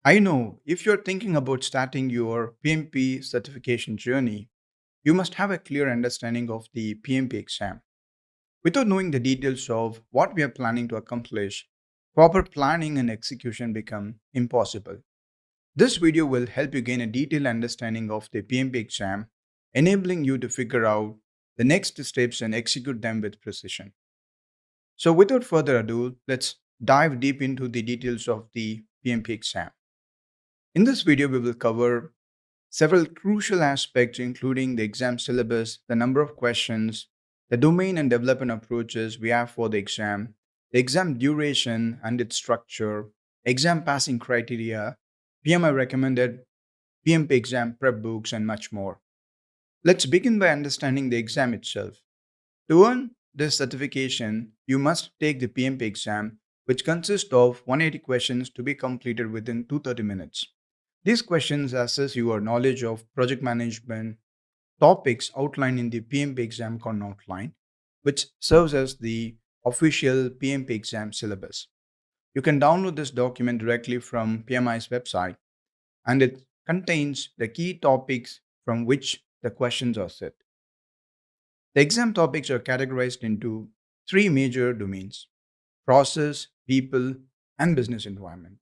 I know if you're thinking about starting your PMP certification journey, you must have a clear understanding of the PMP exam. Without knowing the details of what we are planning to accomplish, proper planning and execution become impossible. This video will help you gain a detailed understanding of the PMP exam, enabling you to figure out the next steps and execute them with precision. So, without further ado, let's dive deep into the details of the PMP exam. In this video, we will cover several crucial aspects, including the exam syllabus, the number of questions, the domain and development approaches we have for the exam duration and its structure, exam passing criteria, PMI recommended, PMP exam prep books, and much more. Let's begin by understanding the exam itself. To earn this certification, you must take the PMP exam, which consists of 180 questions to be completed within 230 minutes. These questions assess your knowledge of project management topics outlined in the PMP exam con outline, which serves as the official PMP exam syllabus. You can download this document directly from PMI's website, and it contains the key topics from which the questions are set. The exam topics are categorized into three major domains: process, people, and business environment.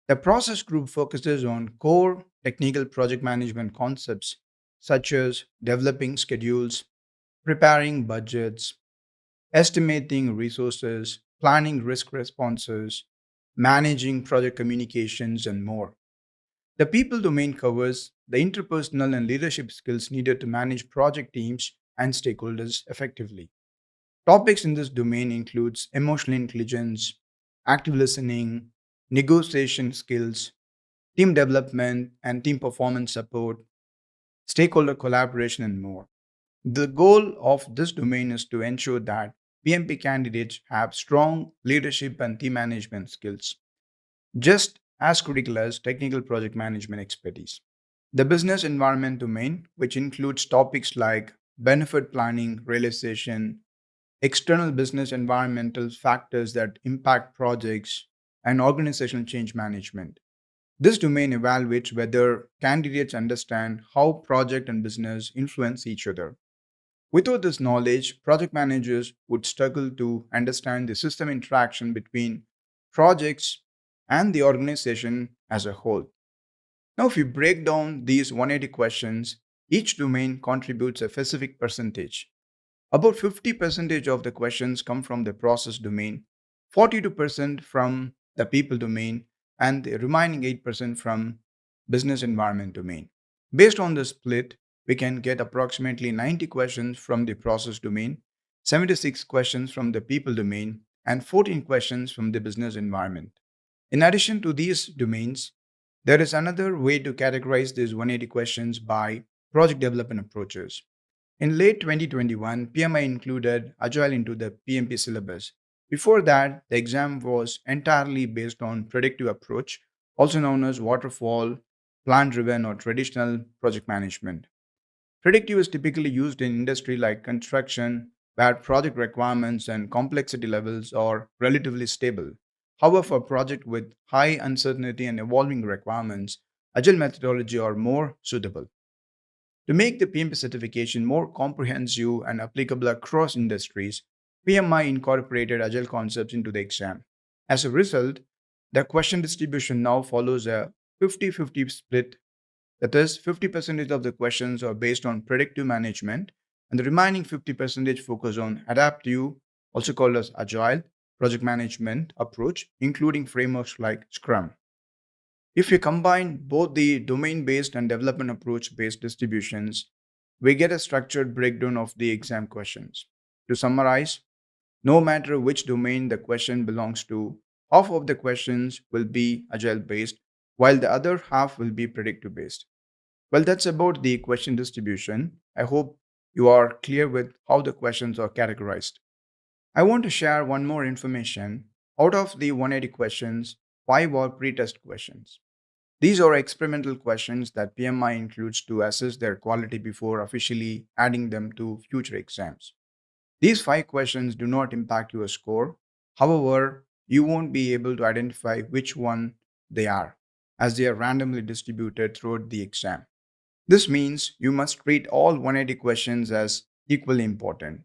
The process group focuses on core technical project management concepts such as developing schedules, preparing budgets, estimating resources, planning risk responses, managing project communications, and more. The people domain covers the interpersonal and leadership skills needed to manage project teams and stakeholders effectively. Topics in this domain includes emotional intelligence, active listening, negotiation skills, team development and team performance support, stakeholder collaboration, and more. The goal of this domain is to ensure that PMP candidates have strong leadership and team management skills, just as critical as technical project management expertise. The business environment domain, which includes topics like benefit planning, realization, external business environmental factors that impact projects, and organizational change management. This domain evaluates whether candidates understand how project and business influence each other. Without this knowledge, project managers would struggle to understand the system interaction between projects and the organization as a whole. Now, if you break down these 180 questions, each domain contributes a specific percentage. About 50% of the questions come from the process domain, 42% from the people domain, and the remaining 8% from business environment domain. Based on this split, we can get approximately 90 questions from the process domain, 76 questions from the people domain, and 14 questions from the business environment. In addition to these domains, there is another way to categorize these 180 questions by project development approaches. In late 2021, PMI included Agile into the PMP syllabus. Before that, the exam was entirely based on predictive approach, also known as waterfall, plan driven, or traditional project management. Predictive is typically used in industry like construction, where project requirements and complexity levels are relatively stable. However, for projects with high uncertainty and evolving requirements, agile methodology are more suitable. To make the PMP certification more comprehensive and applicable across industries, PMI incorporated agile concepts into the exam. As a result, the question distribution now follows a 50-50 split. That is, 50% of the questions are based on predictive management, and the remaining 50% focus on adaptive, also called as agile, project management approach, including frameworks like Scrum. If we combine both the domain based and development approach based distributions, we get a structured breakdown of the exam questions. To summarize, no matter which domain the question belongs to, half of the questions will be agile based, while the other half will be predictive based. Well, that's about the question distribution. I hope you are clear with how the questions are categorized. I want to share one more information. Out of the 180 questions, 5 are pretest questions. These are experimental questions that PMI includes to assess their quality before officially adding them to future exams. These 5 questions do not impact your score. However, you won't be able to identify which one they are. as they are randomly distributed throughout the exam. This means you must treat all 180 questions as equally important.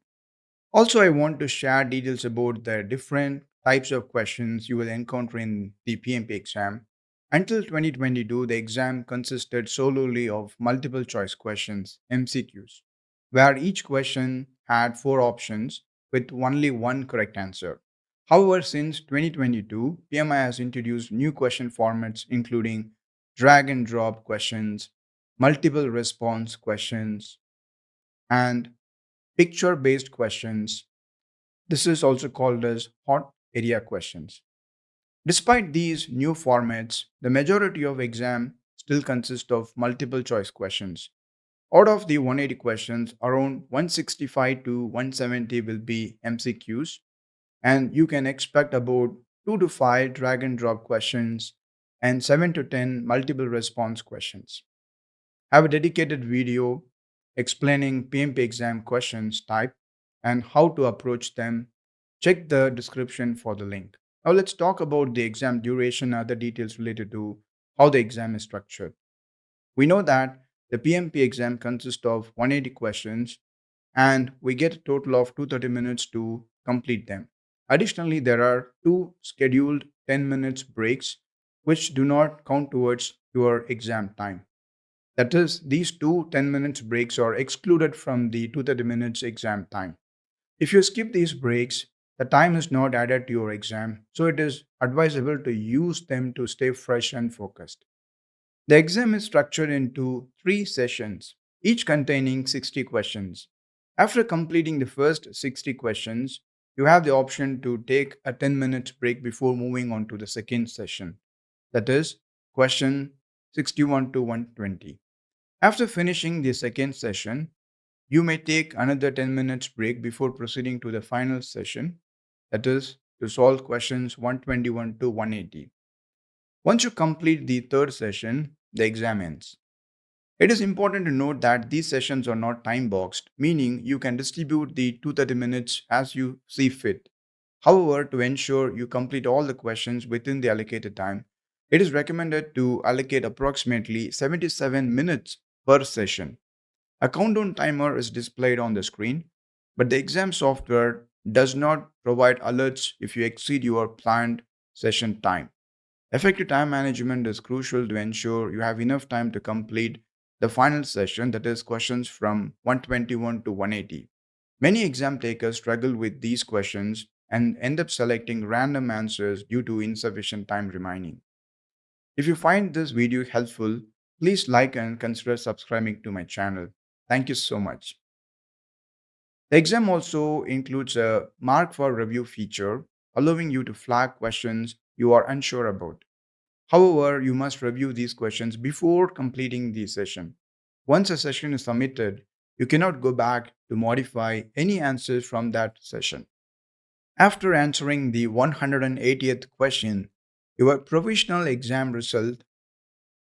Also, I want to share details about the different types of questions you will encounter in the PMP exam. Until 2022, the exam consisted solely of multiple choice questions, MCQs, where each question had four options with only one correct answer. However, since 2022, PMI has introduced new question formats including drag and drop questions, multiple response questions, and picture based questions. This is also called as hot area questions. Despite these new formats, the majority of exam still consist of multiple choice questions. Out of the 180 questions, around 165 to 170 will be MCQs, and you can expect about 2 to 5 drag and drop questions and 7 to 10 multiple response questions. I have a dedicated video explaining PMP exam questions type and how to approach them. Check the description for the link. Now let's talk about the exam duration and other details related to how the exam is structured. We know that the PMP exam consists of 180 questions and we get a total of 230 minutes to complete them. Additionally, there are two scheduled 10 minutes breaks which do not count towards your exam time. That is, these two 10 minutes breaks are excluded from the 230 minutes exam time. If you skip these breaks, the time is not added to your exam, so it is advisable to use them to stay fresh and focused. The exam is structured into three sessions, each containing 60 questions. After completing the first 60 questions, you have the option to take a 10 minutes break before moving on to the second session, that is, question 61 to 120. After finishing the second session, you may take another 10 minutes break before proceeding to the final session, that is, to solve questions 121 to 180. Once you complete the third session, the exam ends. It is important to note that these sessions are not time boxed, meaning you can distribute the 230 minutes as you see fit. However, to ensure you complete all the questions within the allocated time, it is recommended to allocate approximately 77 minutes per session. A countdown timer is displayed on the screen, but the exam software does not provide alerts if you exceed your planned session time. Effective time management is crucial to ensure you have enough time to complete the final session, that is, questions from 121 to 180. Many exam takers struggle with these questions and end up selecting random answers due to insufficient time remaining. If you find this video helpful, please like and consider subscribing to my channel. Thank you so much. The exam also includes a mark for review feature, allowing you to flag questions you are unsure about. However, you must review these questions before completing the session. Once a session is submitted, you cannot go back to modify any answers from that session. After answering the 180th question, your provisional exam result,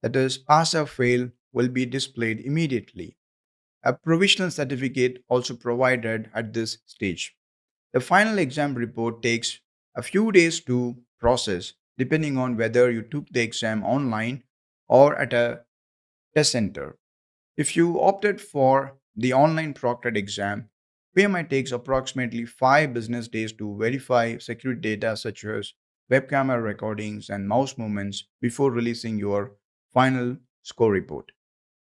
that is, pass or fail, will be displayed immediately. A provisional certificate also provided at this stage. The final exam report takes a few days to process, depending on whether you took the exam online or at a test center. If you opted for the online proctored exam, PMI takes approximately 5 business days to verify security data such as web camera recordings and mouse movements before releasing your final score report.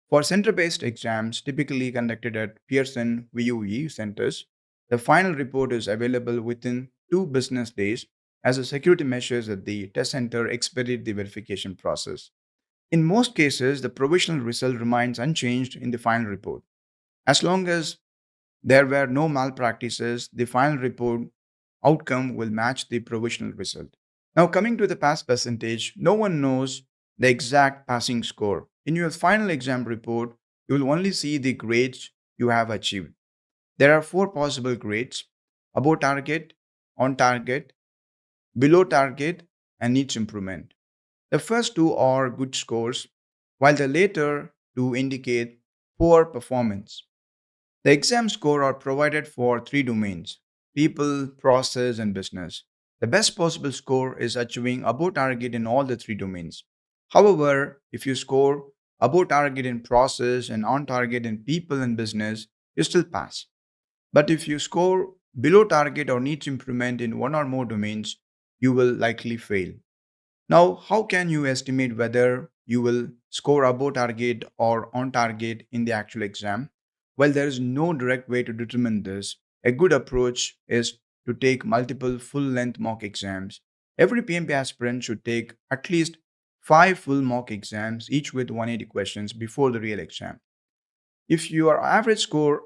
For center based exams typically conducted at Pearson VUE centers, the final report is available within 2 business days as the security measures at the test center expedite the verification process. In most cases, the provisional result remains unchanged in the final report. As long as there were no malpractices, the final report outcome will match the provisional result. Now, coming to the pass percentage, no one knows the exact passing score. In your final exam report, you will only see the grades you have achieved. There are four possible grades: above target, on target, below target, and needs improvement. The first two are good scores, while the later two indicate poor performance. The exam score are provided for three domains: people, process, and business. The best possible score is achieving above target in all the three domains. However, if you score above target in process and on target in people and business, you still pass. But if you score below target or needs improvement in one or more domains, you will likely fail. Now, how can you estimate whether you will score above target or on target in the actual exam? Well, there is no direct way to determine this. A good approach is to take multiple full length mock exams. Every PMP aspirant should take at least 5 full mock exams, each with 180 questions before the real exam. If your average score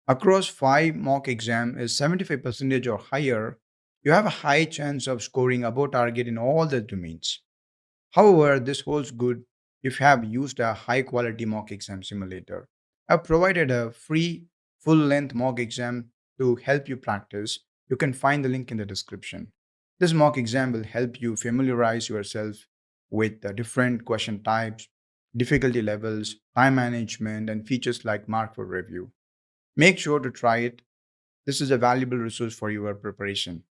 across 5 mock exams is 75% or higher, you have a high chance of scoring above target in all the domains. However, this holds good if you have used a high quality mock exam simulator. I've provided a free full length mock exam to help you practice. You can find the link in the description. This mock exam will help you familiarize yourself with the different question types, difficulty levels, time management, and features like mark for review. Make sure to try it. This is a valuable resource for your preparation.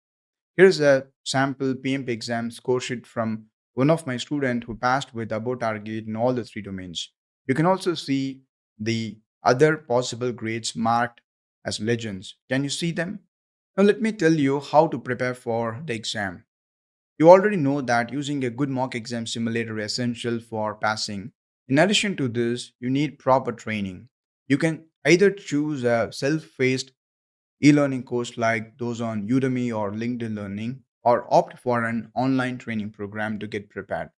Here's a sample PMP exam score sheet from one of my students who passed with above target in all the 3 domains. You can also see the other possible grades marked as legends. Can you see them? Now, let me tell you how to prepare for the exam. You already know that using a good mock exam simulator is essential for passing. In addition to this, you need proper training. You can either choose a self paced e-learning course like those on Udemy or LinkedIn Learning, or opt for an online training program to get prepared.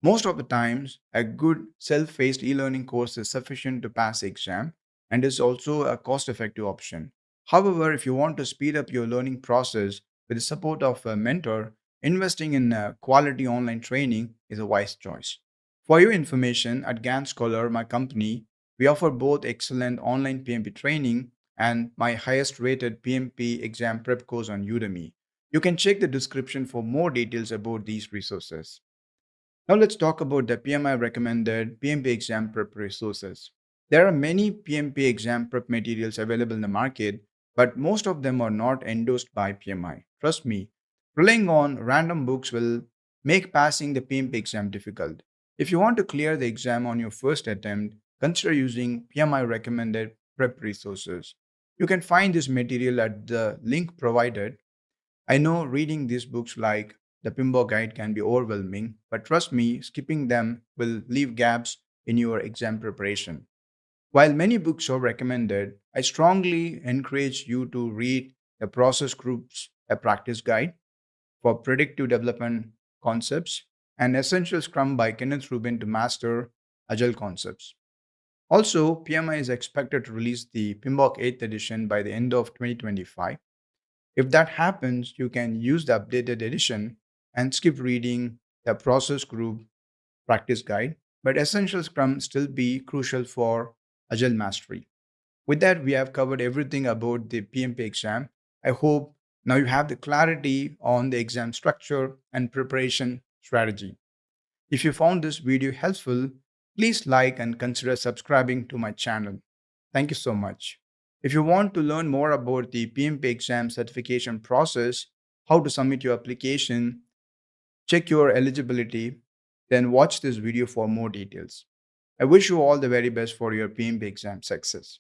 Most of the times, a good self-paced e-learning course is sufficient to pass the exam and is also a cost-effective option. However, if you want to speed up your learning process with the support of a mentor, investing in quality online training is a wise choice. For your information, at GAN Scholar, my company, we offer both excellent online PMP training and my highest rated PMP exam prep course on Udemy. You can check the description for more details about these resources. Now let's talk about the PMI recommended PMP exam prep resources. There are many PMP exam prep materials available in the market, but most of them are not endorsed by PMI. Trust me, relying on random books will make passing the PMP exam difficult. If you want to clear the exam on your first attempt, consider using PMI recommended prep resources. You can find this material at the link provided. I know reading these books like the Pimbo Guide can be overwhelming, but trust me, skipping them will leave gaps in your exam preparation. While many books are recommended, I strongly encourage you to read the Process Group's A Practice Guide for Predictive Development Concepts and Essential Scrum by Kenneth Rubin to master Agile concepts. Also, PMI is expected to release the PMBOK 8th edition by the end of 2025. If that happens, you can use the updated edition and skip reading the process group practice guide, but essential scrum still be crucial for agile mastery. With that, we have covered everything about the PMP exam. I hope now you have the clarity on the exam structure and preparation strategy. If you found this video helpful, please like and consider subscribing to my channel. Thank you so much. If you want to learn more about the PMP exam certification process, how to submit your application, check your eligibility, then watch this video for more details. I wish you all the very best for your PMP exam success.